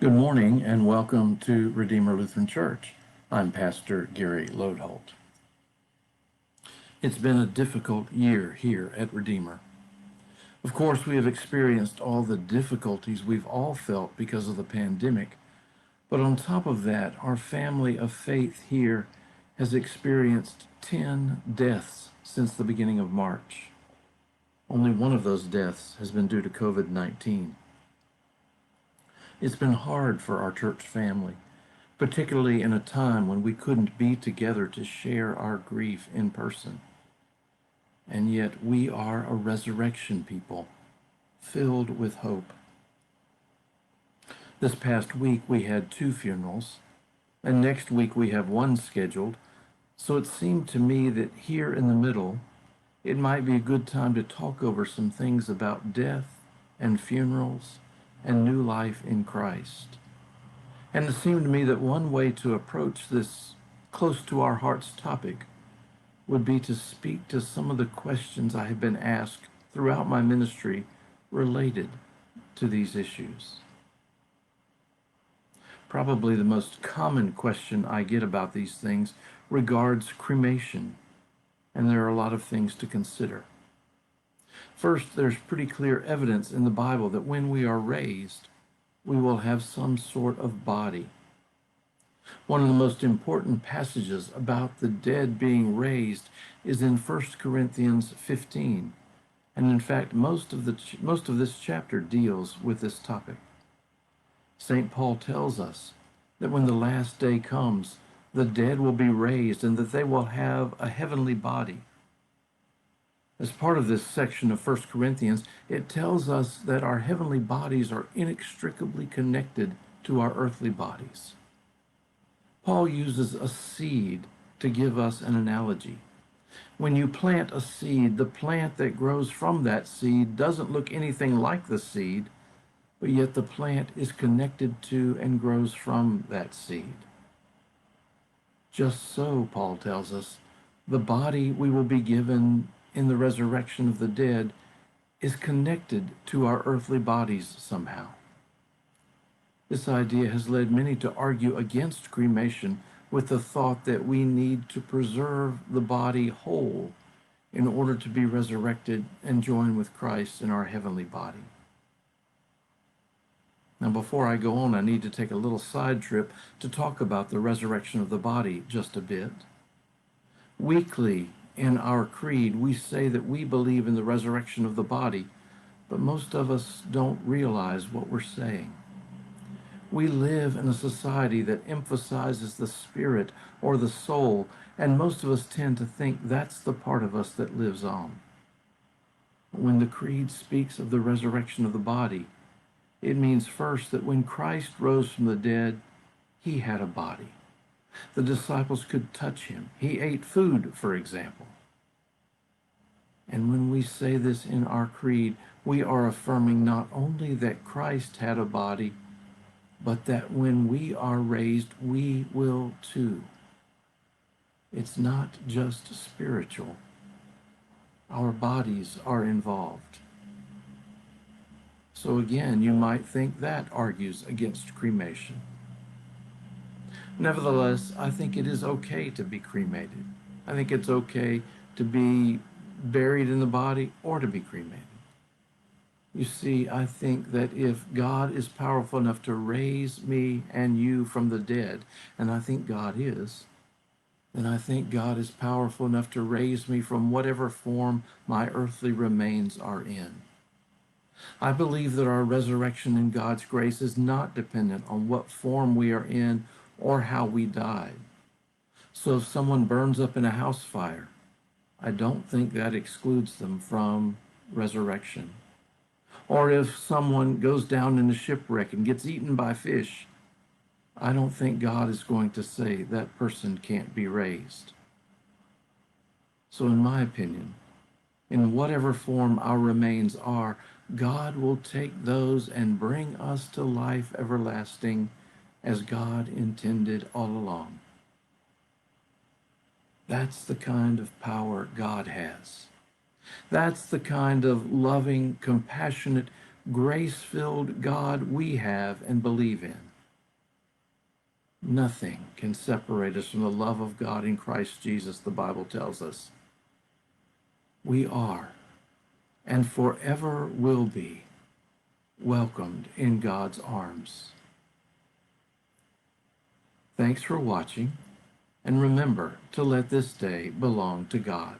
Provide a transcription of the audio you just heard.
Good morning and welcome to Redeemer Lutheran Church. I'm Pastor Gary Lodeholt. It's been a difficult year here at Redeemer. Of course, we have experienced all the difficulties we've all felt because of the pandemic, but on top of that, our family of faith here has experienced 10 deaths since the beginning of March. Only one of those deaths has been due to COVID-19. It's been hard for our church family, particularly in a time when we couldn't be together to share our grief in person. And yet we are a resurrection people, filled with hope. This past week we had 2 funerals, and next week we have 1 scheduled, so it seemed to me that here in the middle, it might be a good time to talk over some things about death and funerals and new life in Christ. And it seemed to me that one way to approach this close to our heart's topic would be to speak to some of the questions I have been asked throughout my ministry related to these issues. Probably the most common question I get about these things regards cremation, and there are a lot of things to consider. First, there's pretty clear evidence in the Bible that when we are raised, we will have some sort of body. One of the most important passages about the dead being raised is in 1 Corinthians 15. And in fact, most of this chapter deals with this topic. St. Paul tells us that when the last day comes, the dead will be raised and that they will have a heavenly body. As part of this section of 1 Corinthians, it tells us that our heavenly bodies are inextricably connected to our earthly bodies. Paul uses a seed to give us an analogy. When you plant a seed, the plant that grows from that seed doesn't look anything like the seed, but yet the plant is connected to and grows from that seed. Just so, Paul tells us, the body we will be given in the resurrection of the dead is connected to our earthly bodies somehow. This idea has led many to argue against cremation with the thought that we need to preserve the body whole in order to be resurrected and join with Christ in our heavenly body. Now, before I go on, I need to take a little side trip to talk about the resurrection of the body just a bit. Weekly, in our creed, we say that we believe in the resurrection of the body, but most of us don't realize what we're saying. We live in a society that emphasizes the spirit or the soul, and most of us tend to think that's the part of us that lives on. When the creed speaks of the resurrection of the body, it means first that when Christ rose from the dead, he had a body. The disciples could touch him. He ate food, for example. And when we say this in our creed, we are affirming not only that Christ had a body, but that when we are raised, we will too. It's not just spiritual. Our bodies are involved. So again, you might think that argues against cremation. Nevertheless, I think it is okay to be cremated. I think it's okay to be buried in the body or to be cremated. You see, I think that if God is powerful enough to raise me and you from the dead, and I think God is, then I think God is powerful enough to raise me from whatever form my earthly remains are in. I believe that our resurrection in God's grace is not dependent on what form we are in or how we died. So if someone burns up in a house fire, I don't think that excludes them from resurrection. Or if someone goes down in a shipwreck and gets eaten by fish, I don't think God is going to say that person can't be raised. So in my opinion, in whatever form our remains are, God will take those and bring us to life everlasting as God intended all along. That's the kind of power God has. That's the kind of loving, compassionate, grace-filled God we have and believe in. Nothing can separate us from the love of God in Christ Jesus, the Bible tells us. We are, and forever will be, welcomed in God's arms. Thanks for watching, and remember to let this day belong to God.